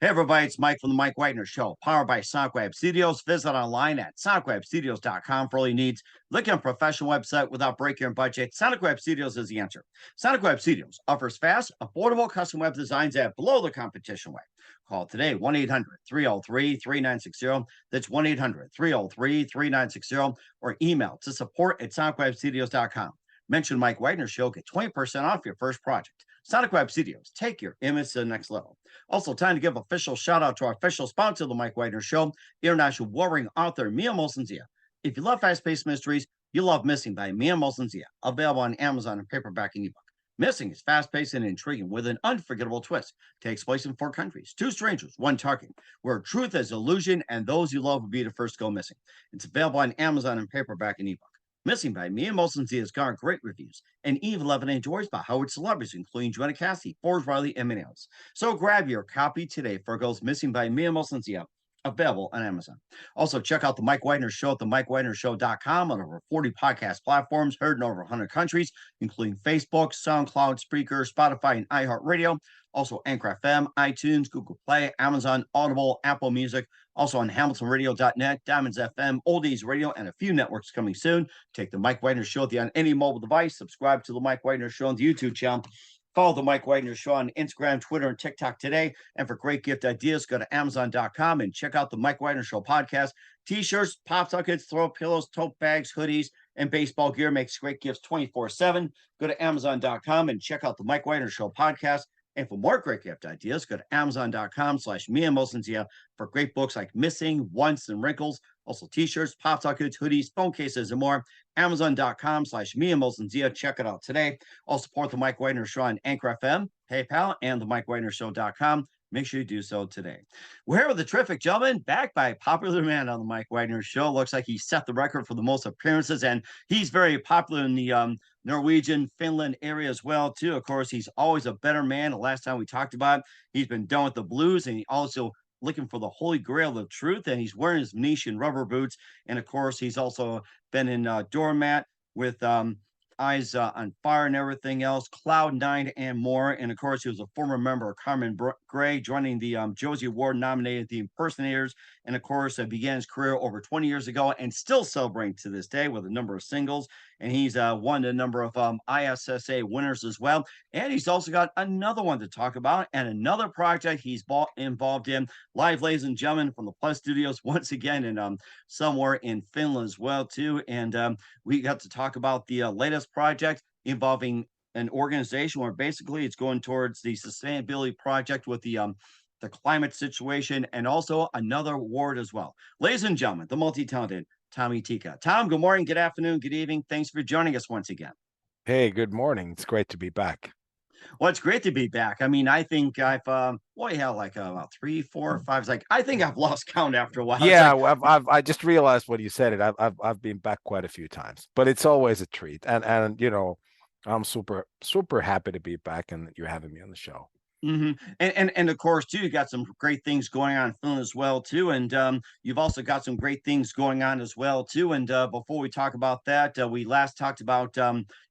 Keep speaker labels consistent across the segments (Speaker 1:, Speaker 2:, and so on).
Speaker 1: Hey, everybody, it's Mike from the Mike Whitener Show, powered by SoundWeb Studios. Visit online at sonicwebstudios.com for all your needs. Look at a professional website without breaking your budget. SonicWeb Studios is the answer. SonicWeb Studios offers fast, affordable custom web designs at below the competition rate. Call today, 1-800-303-3960. That's 1-800-303-3960, or email to support@sonicwebstudios.com. Mention Mike Whitener Show, get 20% off your first project. Sonic Web Studios, take your image to the next level. Also, time to give official shout out to our official sponsor of the Mike Whitener Show, international warring author Mia Molson-Zia. If you love fast-paced mysteries, you love Missing by Mia Molson-Zia, available on Amazon in paperback and ebook. Missing is fast-paced and intriguing with an unforgettable twist. Takes place in 4 countries, 2 strangers, 1 target, where truth is illusion and those you love will be the first to go missing. It's available on Amazon in paperback and ebook. Missing by Mia Molson-Zia has garnered great reviews, and Eve 11 enjoys by Howard celebrities, including Joanna Cassidy, Forbes Riley, and many others. So grab your copy today for Girls Missing by Mia Molson-Zia, available on Amazon. Also, check out the Mike Whitener Show at themikewhitenershow.com on over 40 podcast platforms, heard in over 100 countries, including Facebook, SoundCloud, Spreaker, Spotify, and iHeartRadio. Also, Anchor FM, iTunes, Google Play, Amazon, Audible, Apple Music. Also on HamiltonRadio.net, Diamonds FM, Oldies Radio, and a few networks coming soon. Take the Mike Whitener Show on any mobile device. Subscribe to the Mike Whitener Show on the YouTube channel. Follow the Mike Whitener Show on Instagram, Twitter, and TikTok today. And for great gift ideas, go to Amazon.com and check out the Mike Whitener Show podcast. T-shirts, pop sockets, throw pillows, tote bags, hoodies, and baseball gear makes great gifts 24/7. Go to Amazon.com and check out the Mike Whitener Show podcast. And for more great gift ideas, go to Amazon.com/Mia Molson-Zia for great books like Missing, Once, and Wrinkles. Also t-shirts, pop sockets, hoodies, phone cases, and more. Amazon.com/Mia Molson-Zia. Check it out today. Also support the Mike Whitener Show on Anchor FM, PayPal, and the MikeWhitenerShow.com. Make sure you do so today. We're here with the terrific gentleman, backed by a popular man on the Mike Whitener Show. Looks like he set the record for the most appearances, and he's very popular in the Norwegian, Finland area as well, too. Of course, he's always a better man. The last time we talked about it, he's been done with the blues, and he also looking for the holy grail of truth, and he's wearing his Venetian rubber boots. And of course, he's also been in Doormat with Eyes on Fire and everything else, Cloud 9 and more. And of course, he was a former member of Carmen Gray, joining the Josie Award nominated The Impersonators. And of course, began his career over 20 years ago and still celebrating to this day with a number of singles. And he's won a number of ISSA winners as well. And he's also got another one to talk about and another project he's involved in. Live, ladies and gentlemen, from the Plus Studios once again, and somewhere in Finland as well, too. And we got to talk about the latest project involving an organization where basically it's going towards the sustainability project with the climate situation, and also another award as well. Ladies and gentlemen, the multi-talented Tom Tikka. Tom, good morning, good afternoon, good evening. Thanks for joining us once again.
Speaker 2: Hey, good morning. It's great to be back.
Speaker 1: Well, it's great to be back. I mean, I think I've like about 3, 4, 5. It's like I think I've lost count after a while.
Speaker 2: Yeah,
Speaker 1: like,
Speaker 2: I just realized when you said it. I've been back quite a few times, but it's always a treat. And you know, I'm super happy to be back and you're having me on the show.
Speaker 1: Mm-hmm. And of course, too, you got some great things going on in Finland as well, too. And you've also got some great things going on as well, too. And before we talk about that, we last talked about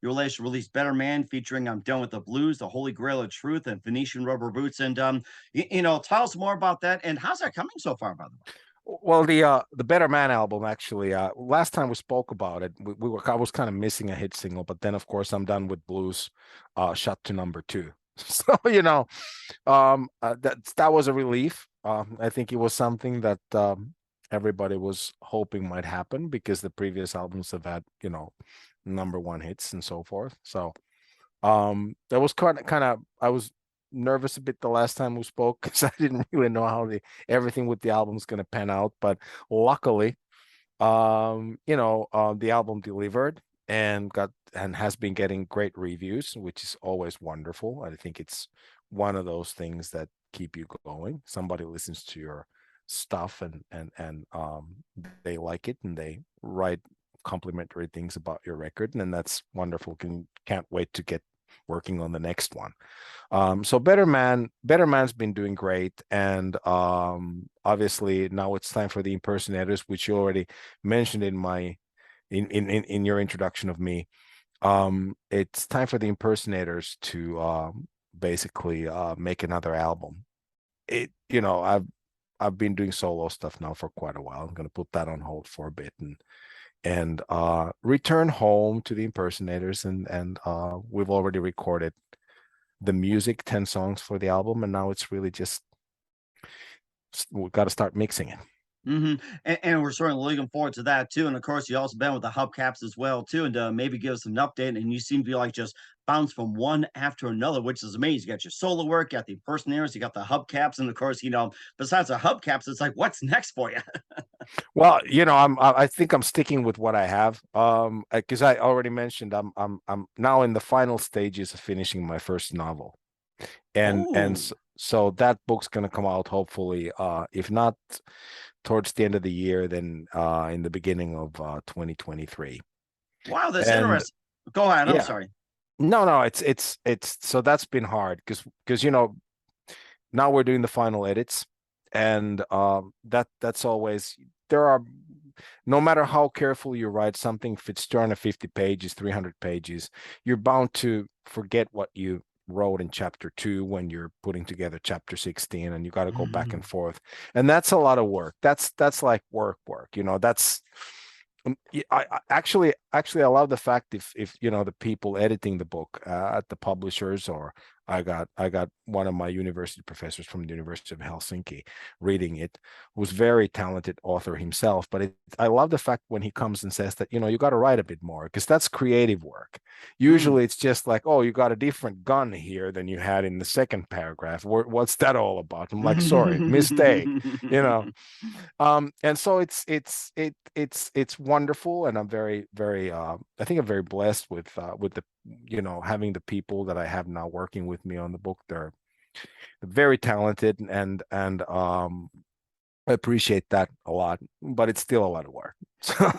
Speaker 1: your latest release, Better Man, featuring I'm Done with the Blues, the Holy Grail of Truth, and Venetian Rubber Boots. And, tell us more about that. And how's that coming so far, by the way?
Speaker 2: Well, the Better Man album, actually, last time we spoke about it, I was kind of missing a hit single, but then of course I'm Done with Blues, shot to number 2. So that was a relief. I think it was something that everybody was hoping might happen because the previous albums have had number 1 hits and so forth. So that was kind of I was nervous a bit the last time we spoke because I didn't really know how everything with the album is going to pan out, but luckily the album delivered and has been getting great reviews, which is always wonderful. I think it's one of those things that keep you going. Somebody listens to your stuff and they like it and they write complimentary things about your record, and that's wonderful. Can't wait to get working on the next one. So Better Man's been doing great, and obviously now it's time for the Impersonators, which you already mentioned in your introduction of me. It's time for the Impersonators to basically make another album. I've been doing solo stuff now for quite a while. I'm going to put that on hold for a bit and return home to the impersonators, and we've already recorded the music, 10 songs for the album, and now it's really just we've got to start mixing it.
Speaker 1: And we're certainly looking forward to that too. And of course, you also been with the hubcaps as well too, and maybe give us an update. And you seem to be like just bounce from one after another, which is amazing. You got your solo work, you got the impersonators, you got the hubcaps, and of course, besides the hubcaps, it's like what's next for you?
Speaker 2: Well, I think I'm sticking with what I have. Because I already mentioned I'm now in the final stages of finishing my first novel. And
Speaker 1: Oh,
Speaker 2: so that book's gonna come out hopefully, if not towards the end of the year, then in the beginning of 2023.
Speaker 1: wow, that's
Speaker 2: And
Speaker 1: interesting. Go ahead. I'm
Speaker 2: yeah,
Speaker 1: sorry.
Speaker 2: no, it's so that's been hard because now we're doing the final edits, and that's always there are no matter how careful you write something, if it's 250 pages, 300 pages, you're bound to forget what you wrote in chapter 2 when you're putting together chapter 16, and you got to go back and forth, and that's a lot of work. That's like work, that's I love the fact if the people editing the book at the publishers, or I got one of my university professors from the University of Helsinki reading it, who's very talented author himself. But I love the fact when he comes and says that you got to write a bit more, because that's creative work.
Speaker 1: Mm.
Speaker 2: Usually it's just like, oh, you got a different gun here than you had in the second paragraph. What's that all about? I'm like, sorry, mistake. You know, and so it's wonderful, and I'm very very I think I'm very blessed with the having the people that I have now working with me on the book. They're very talented, and I appreciate that a lot, but it's still a lot of work.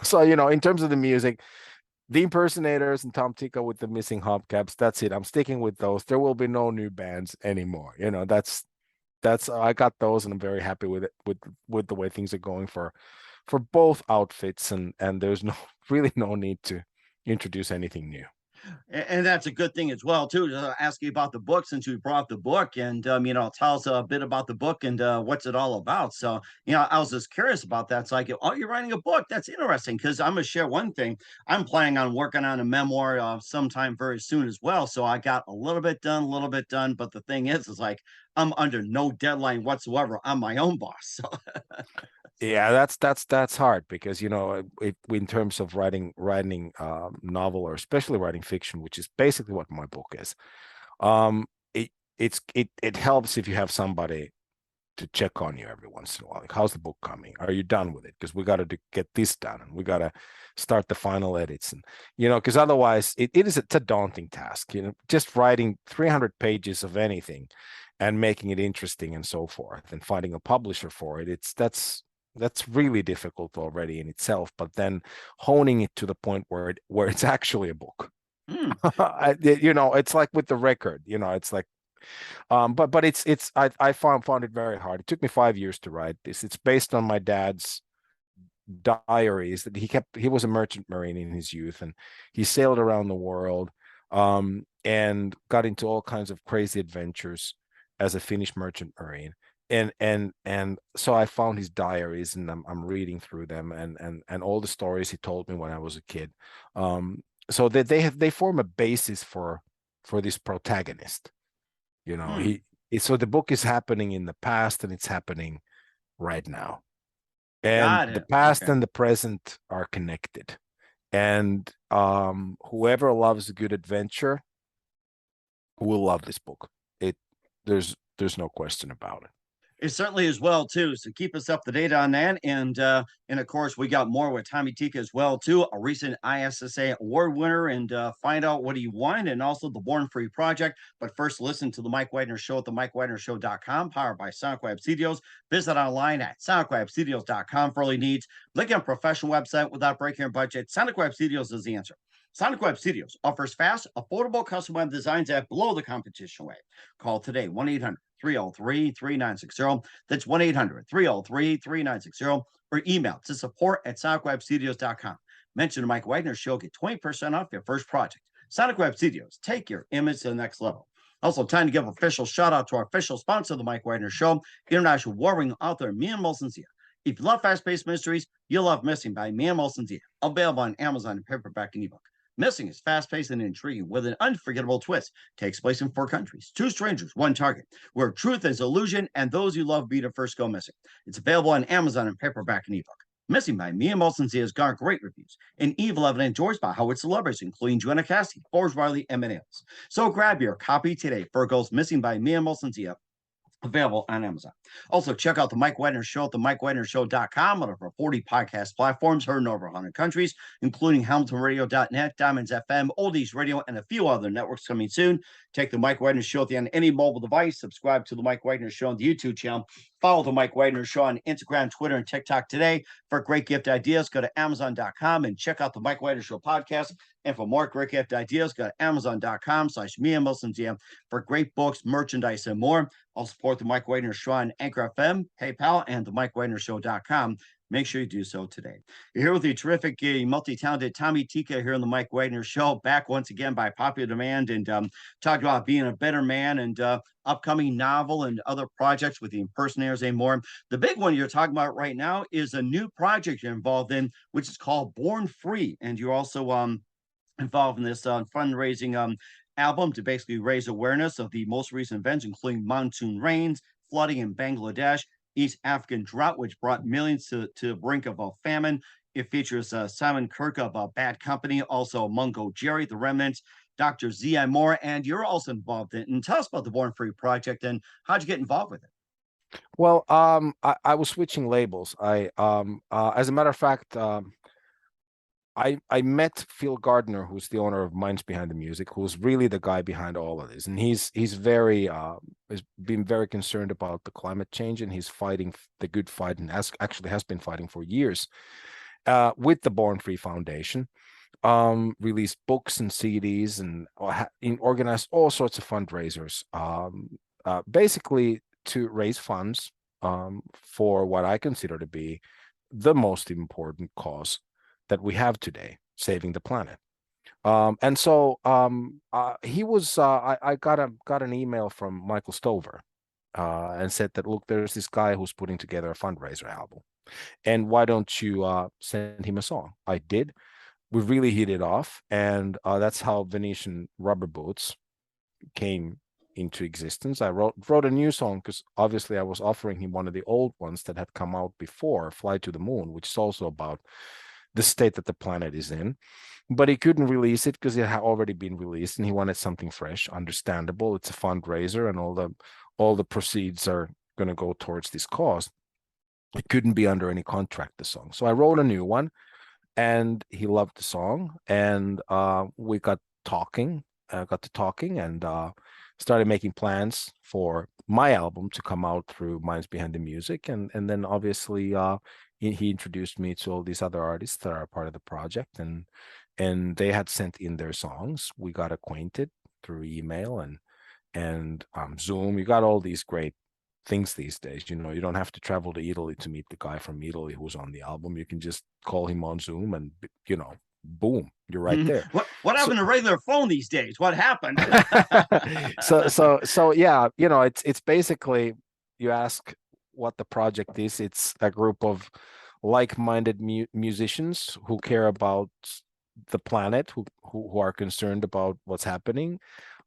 Speaker 2: So in terms of the music, the impersonators and Tom Tikka with the missing hubcaps, that's it. I'm sticking with those. There will be no new bands anymore. That's I got those, and I'm very happy with it, with the way things are going for both outfits, and there's no really no need to introduce anything new.
Speaker 1: And that's a good thing as well too. To ask you about the book, since you brought the book, and tell us a bit about the book and what's it all about. So I was just curious about that. So I go, oh, you're writing a book. That's interesting, because I'm gonna share one thing. I'm planning on working on a memoir sometime very soon as well. So I got a little bit done. But the thing is like I'm under no deadline whatsoever. I'm my own boss. So
Speaker 2: Yeah, that's hard because in terms of writing novel, or especially writing fiction, which is basically what my book is. It helps if you have somebody to check on you every once in a while. Like, how's the book coming? Are you done with it? Because we got to get this done, and we got to start the final edits, and because otherwise it's a daunting task. Just writing 300 pages of anything and making it interesting and so forth, and finding a publisher for it. That's really difficult already in itself. But then honing it to the point where it's actually a book.
Speaker 1: hmm,
Speaker 2: It's like with the record. It's like but I found it very hard. It took me 5 years to write this. It's based on my dad's diaries that he was a merchant marine in his youth, and he sailed around the world, and got into all kinds of crazy adventures as a Finnish merchant marine. And so I found his diaries, and I'm reading through them, and all the stories he told me when I was a kid. So that they form a basis for this protagonist.
Speaker 1: hmm.
Speaker 2: So the book is happening in the past, and it's happening right now, and
Speaker 1: Got
Speaker 2: the
Speaker 1: it.
Speaker 2: past
Speaker 1: Okay.
Speaker 2: and the present are connected. And whoever loves a good adventure will love this book. It there's no question about it.
Speaker 1: It certainly is well too. So keep us up to date on that, and of course we got more with Tommy Tika as well too, a recent ISSA award winner, and find out what he won, and also the Born Free Project. But first, listen to the Mike Wagner Show at the MikeWagnerShow.com, powered by SoundCloud Studios. Visit online at SoundCloudStudios.com for all your needs. Look at a professional website without breaking your budget. SoundCloud Studios is the answer. Sonic Web Studios offers fast, affordable custom web designs at below the competition rate. Call today 1 800 303 3960. That's 1 800 303 3960. Or email to support at sonicwebstudios.com. Mention the Mike Wagner Show, get 20% off your first project. Sonic Web Studios, take your image to the next level. Also, time to give official shout out to our official sponsor of the Mike Wagner Show, international warring author Mian Molson Zia. If you love fast-paced mysteries, you'll love Missing by Mian Molson Zia, available on Amazon in paperback and ebook. Missing is fast-paced and intriguing with an unforgettable twist. Takes place in 4 countries, 2 strangers, 1 target, where truth is illusion and those you love be to first go missing. It's available on Amazon in paperback and ebook. Missing by Mia Molson has garnered great reviews, and Evil Evan enjoys by Howard celebrities, including Joanna Cassidy, Forge Riley, and many others. So grab your copy today. Virgo's Missing by Mia Molson, available on Amazon. Also, check out the Mike Wagner Show at the MikeWagnerShow.com on over 40 podcast platforms heard in over 100 countries, including HamiltonRadio.net, Diamonds FM, Oldies Radio, and a few other networks coming soon. Take the Mike Wagner Show on any mobile device. Subscribe to the Mike Wagner Show on the YouTube channel. Follow the Mike Wagner Show on Instagram, Twitter, and TikTok today. For great gift ideas, go to Amazon.com and check out the Mike Wagner Show podcast. And for more great gift ideas, go to Amazon.com/Mia Milson for great books, merchandise, and more. I'll support the Mike Wagner Show on Anchor FM, PayPal, and the MikeWagnerShow.com. Make sure you do so today. You're here with the terrific, multi-talented Tommy Tikka here on the Mike Wagner Show, back once again by popular demand, and talking about being a better man and upcoming novel and other projects with the impersonators and more. The big one you're talking about right now is a new project you're involved in, which is called Born Free, and you're also involved in this fundraising album to basically raise awareness of the most recent events, including monsoon rains, flooding in Bangladesh, East African drought, which brought millions to the brink of a famine. It features Simon Kirk of Bad Company, also Mungo Jerry, The Remnants, Dr. Z.I. Moore, and you're also involved in it. And tell us about the Born Free project and how'd you get involved with it?
Speaker 2: Well, I was switching labels. As a matter of fact, I met Phil Gardner, who's the owner of Minds Behind the Music, who's really the guy behind all of this, and he's very has been very concerned about the climate change, and he's fighting the good fight, and has been fighting for years with the Born Free Foundation. Released books and CDs, and organized all sorts of fundraisers, basically to raise funds for what I consider to be the most important cause that we have today, saving the planet. And so he was. I got an email from Michael Stover, and said that, look, there's this guy who's putting together a fundraiser album, and why don't you send him a song? I did. We really hit it off, and that's how Venetian Rubber Boots came into existence. I wrote a new song because obviously I was offering him one of the old ones that had come out before, Fly to the Moon, which is also about the state that the planet is in, but he couldn't release it because it had already been released, and he wanted something fresh. Understandable. It's a fundraiser, and all the proceeds are going to go towards this cause. It couldn't be under any contract, the song. So I wrote a new one, and he loved the song, and we got to talking, and started making plans for my album to come out through Minds Behind the Music, and then obviously he introduced me to all these other artists that are part of the project, and they had sent in their songs. We got acquainted through email and Zoom. You got all these great things these days. You don't have to travel to Italy to meet the guy from Italy who's on the album. You can just call him on Zoom, and boom, you're right there.
Speaker 1: What happened to regular phone these days? What happened?
Speaker 2: so yeah, it's basically, you ask what the project is. It's a group of like-minded musicians who care about the planet, who are concerned about what's happening,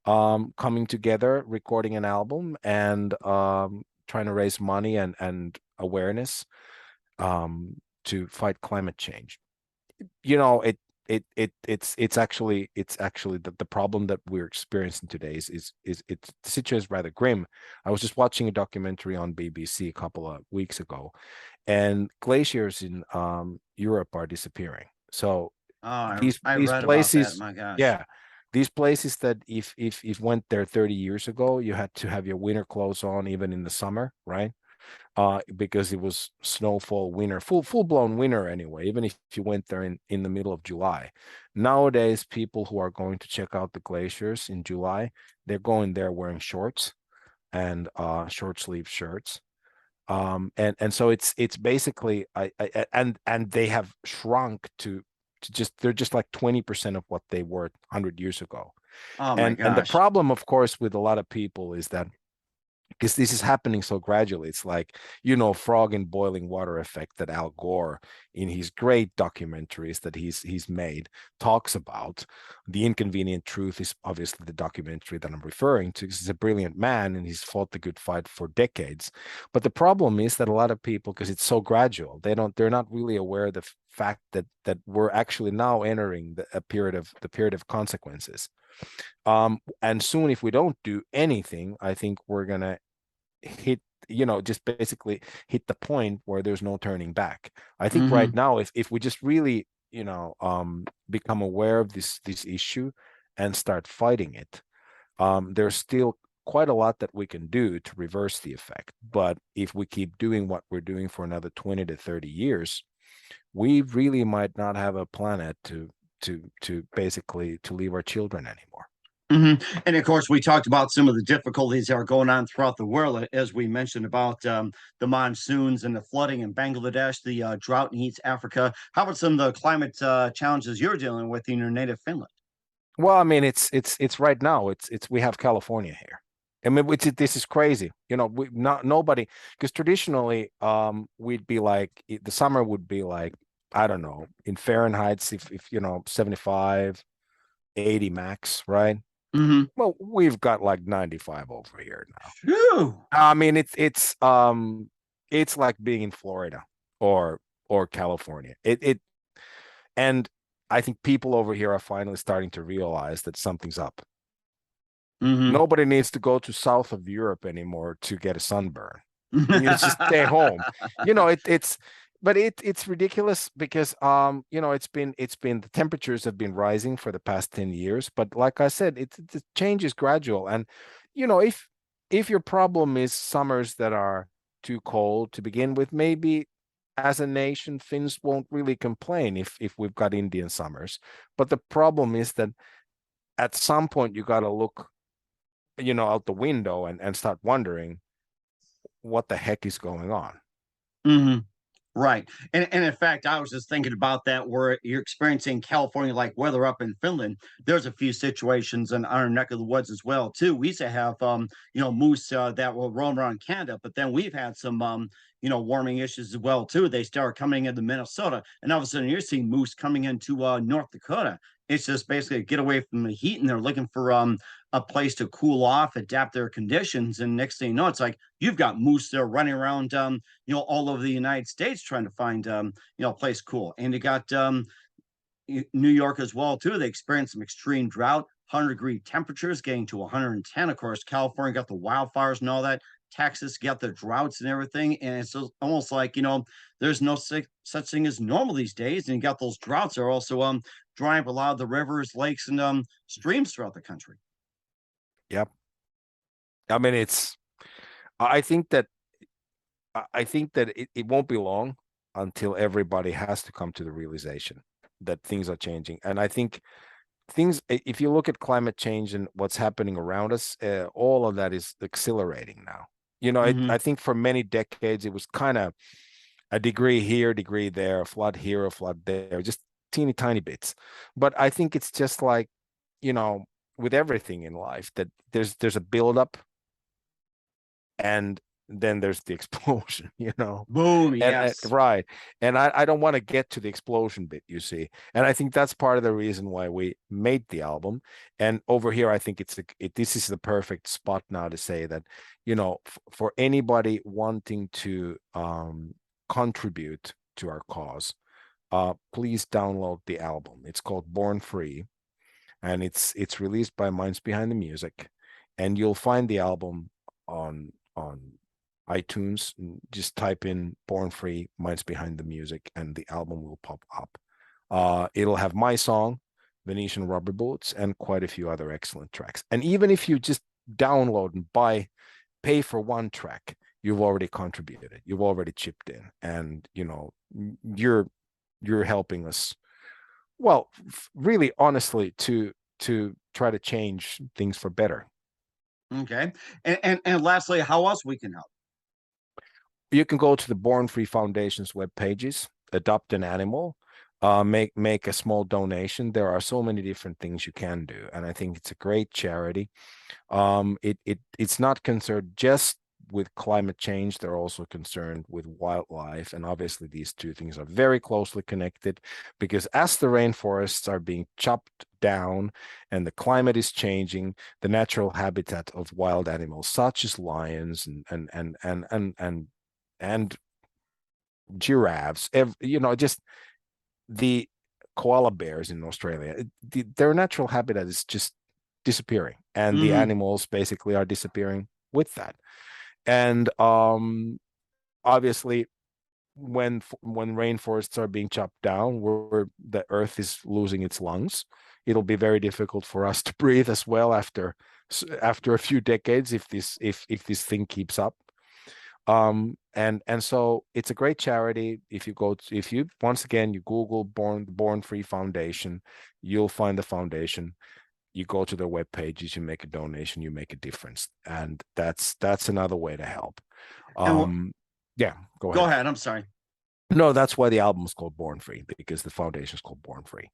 Speaker 2: coming together, recording an album, and trying to raise money and awareness to fight climate change. It's actually the problem that we're experiencing today is the situation is rather grim. I was just watching a documentary on BBC a couple of weeks ago, and glaciers in Europe are disappearing. So these places,
Speaker 1: my gosh.
Speaker 2: yeah, these places that if went there 30 years ago, you had to have your winter clothes on even in the summer, right? Because it was snowfall winter, full-blown winter anyway, even if you went there in the middle of July. Nowadays, people who are going to check out the glaciers in July, they're going there wearing shorts and short sleeve shirts. And so it's basically and they have shrunk to just, they're just like 20% of what they were 100 years ago.
Speaker 1: Oh my
Speaker 2: And the
Speaker 1: gosh.
Speaker 2: problem, of course, with a lot of people is that because this is happening so gradually. It's like, frog in boiling water effect that Al Gore in his great documentaries that he's made talks about. The Inconvenient Truth is obviously the documentary that I'm referring to. He's a brilliant man and he's fought the good fight for decades. But the problem is that a lot of people, because it's so gradual, they're not really aware of the fact that we're actually now entering the period of consequences. And soon, if we don't do anything, I think we're gonna hit, just basically hit the point where there's no turning back. I think right
Speaker 1: Hmm.
Speaker 2: now, if we just really, become aware of this issue and start fighting it, there's still quite a lot that we can do to reverse the effect. But if we keep doing what we're doing for another 20 to 30 years, we really might not have a planet to basically to leave our children anymore.
Speaker 1: Hmm. And of course, we talked about some of the difficulties that are going on throughout the world, as we mentioned about the monsoons and the flooding in Bangladesh, the drought in East Africa. How about some of the climate challenges you're dealing with in your native Finland?
Speaker 2: Well, I mean, it's right now. It's we have California here. I mean, this is crazy. We not nobody, because traditionally, we'd be like the summer would be like, I don't know, in Fahrenheit, if 75, 80 max, right?
Speaker 1: Hmm.
Speaker 2: Well, we've got like 95 over here now.
Speaker 1: Phew.
Speaker 2: I mean, it's like being in Florida or California. And I think people over here are finally starting to realize that something's up.
Speaker 1: Hmm.
Speaker 2: Nobody needs to go to south of Europe anymore to get a sunburn. You just stay home. It's but it's ridiculous because it's been the temperatures have been rising for the past 10 years, but like I said, the change is gradual. And if your problem is summers that are too cold to begin with, maybe as a nation, Finns won't really complain if we've got Indian summers. But the problem is that at some point you got to look, out the window and start wondering what the heck is going on.
Speaker 1: Hmm. Right. And in fact, I was just thinking about that where you're experiencing California like weather up in Finland. There's a few situations in our neck of the woods as well, too. We used to have moose that will roam around Canada, but then we've had some warming issues as well, too. They start coming into Minnesota, and all of a sudden you're seeing moose coming into North Dakota. It's just basically a get away from the heat, and they're looking for a place to cool off, adapt their conditions. And next thing you know, it's like you've got moose there running around all over the United States trying to find a place cool. And you got New York as well too. They experienced some extreme drought, 100-degree temperatures getting to 110. Of course, California got the wildfires and all that. Texas got the droughts and everything, and it's almost like there's no such thing as normal these days. And you got those droughts that are also drying up a lot of the rivers, lakes, and streams throughout the country.
Speaker 2: Yep. I mean, I think that I think that it won't be long until everybody has to come to the realization that things are changing. And I think if you look at climate change and what's happening around us, all of that is accelerating now.
Speaker 1: Hmm.
Speaker 2: I think for many decades it was kind of a degree here, degree there, a flood here, a flood there, just teeny tiny bits. But I think it's just like, you know, with everything in life that there's a buildup and then there's the explosion,
Speaker 1: Boom.
Speaker 2: and
Speaker 1: Yes.
Speaker 2: right. And I don't want to get to the explosion bit, you see. And I think that's part of the reason why we made the album. And over here I think this is the perfect spot now to say that, for anybody wanting to contribute to our cause, please download the album. It's called Born Free, and it's released by Minds Behind the Music, and you'll find the album on iTunes. Just type in Born Free, Minds Behind the Music, and the album will pop up. It'll have my song, Venetian Rubber Bullets, and quite a few other excellent tracks. And even if you just download and pay for one track, you've already contributed. You've already chipped in, and you're helping us. Well, really, honestly, to try to change things for better.
Speaker 1: Okay. And lastly, how else we can help?
Speaker 2: You can go to the Born Free Foundation's web pages, adopt an animal. make a small donation. There are so many different things you can do, and I think it's a great charity. It's not concerned just with climate change. They're also concerned with wildlife, and obviously these two things are very closely connected, because as the rainforests are being chopped down and the climate is changing, the natural habitat of wild animals such as lions and giraffes, just the koala bears in Australia, their natural habitat is just disappearing, and the
Speaker 1: Hmm.
Speaker 2: animals basically are disappearing with that. And obviously, when rainforests are being chopped down, where the earth is losing its lungs, it'll be very difficult for us to breathe as well after a few decades if this thing keeps up. And so it's a great charity. If you once again you Google Born Free Foundation, you'll find the foundation. You go to their web pages, you make a donation, you make a difference, and that's another way to help.
Speaker 1: And
Speaker 2: Yeah, go
Speaker 1: go
Speaker 2: ahead.
Speaker 1: ahead. I'm sorry.
Speaker 2: No, that's why the album is called Born Free, because the foundation is called Born Free.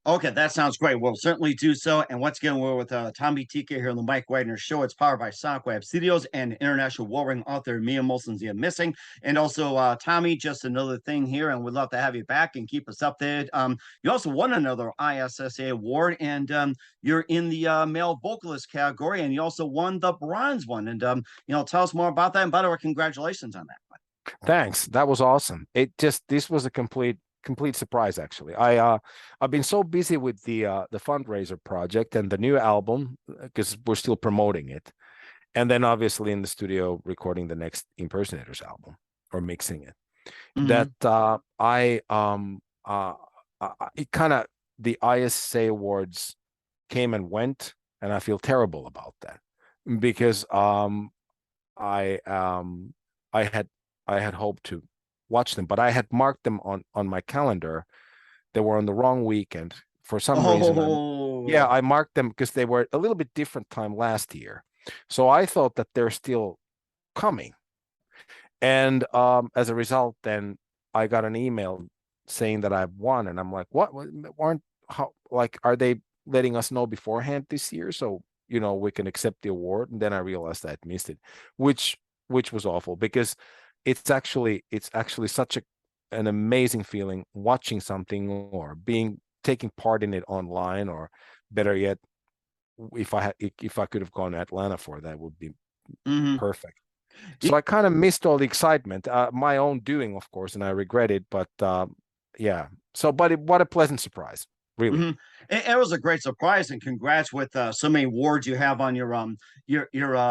Speaker 1: Okay, that sounds great. We'll certainly do so. And once again, we're with Tommy Tikka here on the Mike Wagner Show. It's powered by Sonic Web Studios and international warring author Mia Molson's The Missing. And also, Tommy, just another thing here, and we'd love to have you back and keep us updated. You also won another ISSA award, and you're in the male vocalist category, and you also won the bronze one. And tell us more about that. And by the way, congratulations on that.
Speaker 2: Thanks. That was awesome. This was a complete surprise, actually. I've been so busy with the fundraiser project and the new album, because we're still promoting it, and then obviously in the studio recording the next Impersonators album, or mixing it, that
Speaker 1: Mm-hmm.
Speaker 2: it kind of, the ISA awards came and went, and I feel terrible about that, because I I had I had hoped to watch them, but I had marked them on my calendar. They were on the wrong weekend for some reason. Yeah,
Speaker 1: Oh.
Speaker 2: I marked them because they were a little bit different time last year. So I thought that they're still coming. And as a result, then I got an email saying that I won, and I'm like, what? Aren't how like are they letting us know beforehand this year so we can accept the award? And then I realized I had missed it, which which was awful, because it's actually such an amazing feeling watching something or being taking part in it online, or better yet, if I could have gone to Atlanta for that, would be
Speaker 1: Mm-hmm.
Speaker 2: perfect. So I kind of missed all the excitement, my own doing, of course, and I regret it. But yeah, what a pleasant surprise, really.
Speaker 1: Mm-hmm. It was a great surprise, and congrats with so many awards you have on your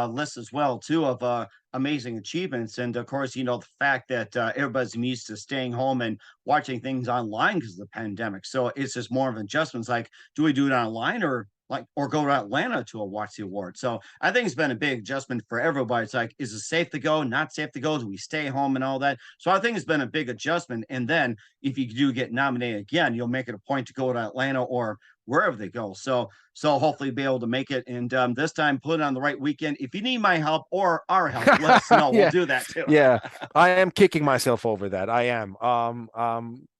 Speaker 1: list as well too of amazing achievements. And of course, the fact that everybody's used to staying home and watching things online because of the pandemic. So it's just more of adjustments. Like, do we do it online or go to Atlanta to watch the award? So I think it's been a big adjustment for everybody. It's like, is it safe to go? Not safe to go? Do we stay home and all that? So I think it's been a big adjustment. And then if you do get nominated again, you'll make it a point to go to Atlanta or wherever they go. So hopefully be able to make it. And this time put it on the right weekend. If you need my help or our help, let us know. We'll
Speaker 2: Yeah,
Speaker 1: do that too.
Speaker 2: yeah. I am kicking myself over that. I am.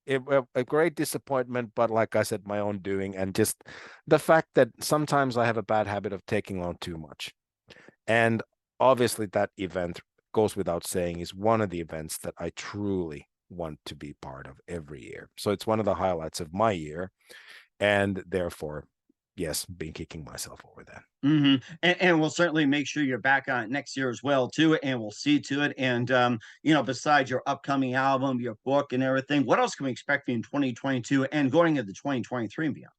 Speaker 2: A great disappointment, but like I said, my own doing, and just the fact that sometimes I have a bad habit of taking on too much. And obviously, that event, goes without saying, is one of the events that I truly want to be part of every year. So it's one of the highlights of my year, and therefore, yes, been kicking myself over that.
Speaker 1: Mm-hmm. And we'll certainly make sure you're back on it next year as well too, and we'll see to it. And besides your upcoming album, your book, and everything, what else can we expect in 2022 and going into 2023 and beyond?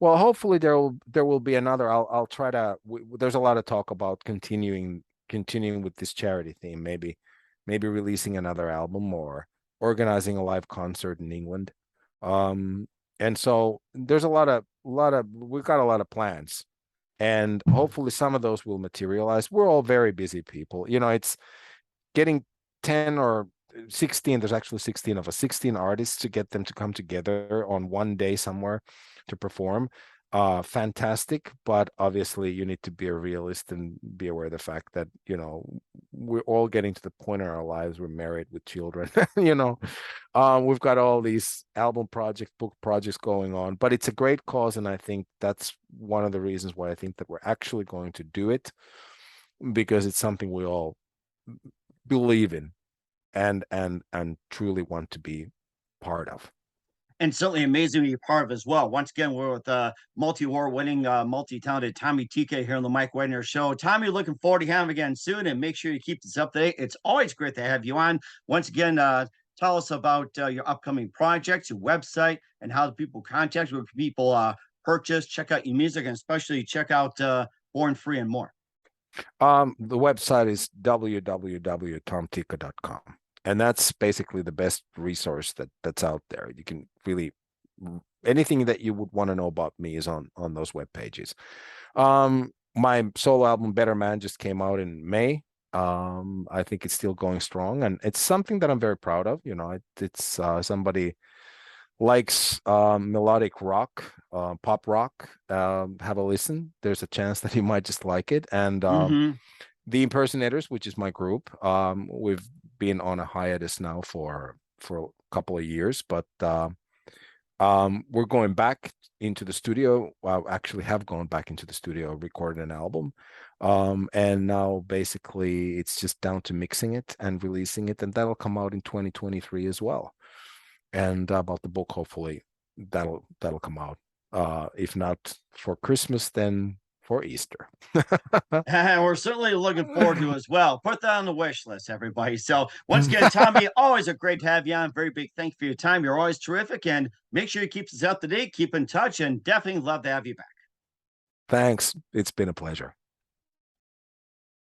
Speaker 2: Well, hopefully there will be another. I'll try to. There's a lot of talk about continuing with this charity theme. Maybe releasing another album, or organizing a live concert in England. Um, and so there's a lot of we've got a lot of plans, and hopefully some of those will materialize. We're all very busy people. It's getting 10 or 16, there's actually 16 of us, 16 artists, to get them to come together on one day somewhere to perform. fantastic, but obviously you need to be a realist and be aware of the fact that, we're all getting to the point in our lives, we're married with children, we've got all these album projects, book projects going on, but it's a great cause. And I think that's one of the reasons why I think that we're actually going to do it, because it's something we all believe in and truly want to be part of.
Speaker 1: And certainly amazing to be part of as well. Once again, we're with multi-award winning, multi-talented Tommy Tikka here on the Mike Wagner Show. Tommy, looking forward to having him again soon, and make sure you keep this up to date. It's always great to have you on. Once again, tell us about your upcoming projects, your website, and how do people contact you, where people purchase, check out your music, and especially check out Born Free and more.
Speaker 2: The website is www.tomtikka.com. And that's basically the best resource that's out there. You can really, anything that you would want to know about me is on those web pages. My solo album Better Man just came out in May. I think it's still going strong, and it's something that I'm very proud of. It's somebody likes melodic rock, pop rock, have a listen. There's a chance that he might just like it. And the Impersonators, which is my group, we've been on a hiatus now for a couple of years, but we're going back into the studio. Well, actually have gone back into the studio, recorded an album. And now basically it's just down to mixing it and releasing it, and that'll come out in 2023 as well. And about the book, hopefully that'll come out. If not for Christmas, then for Easter.
Speaker 1: And we're certainly looking forward to it as well. Put that on the wish list, everybody. So once again, Tommy, always a great to have you on. Very big thank you for your time. You're always terrific, and make sure you keep us up to date, keep in touch, and definitely love to have you back.
Speaker 2: Thanks. It's been a pleasure.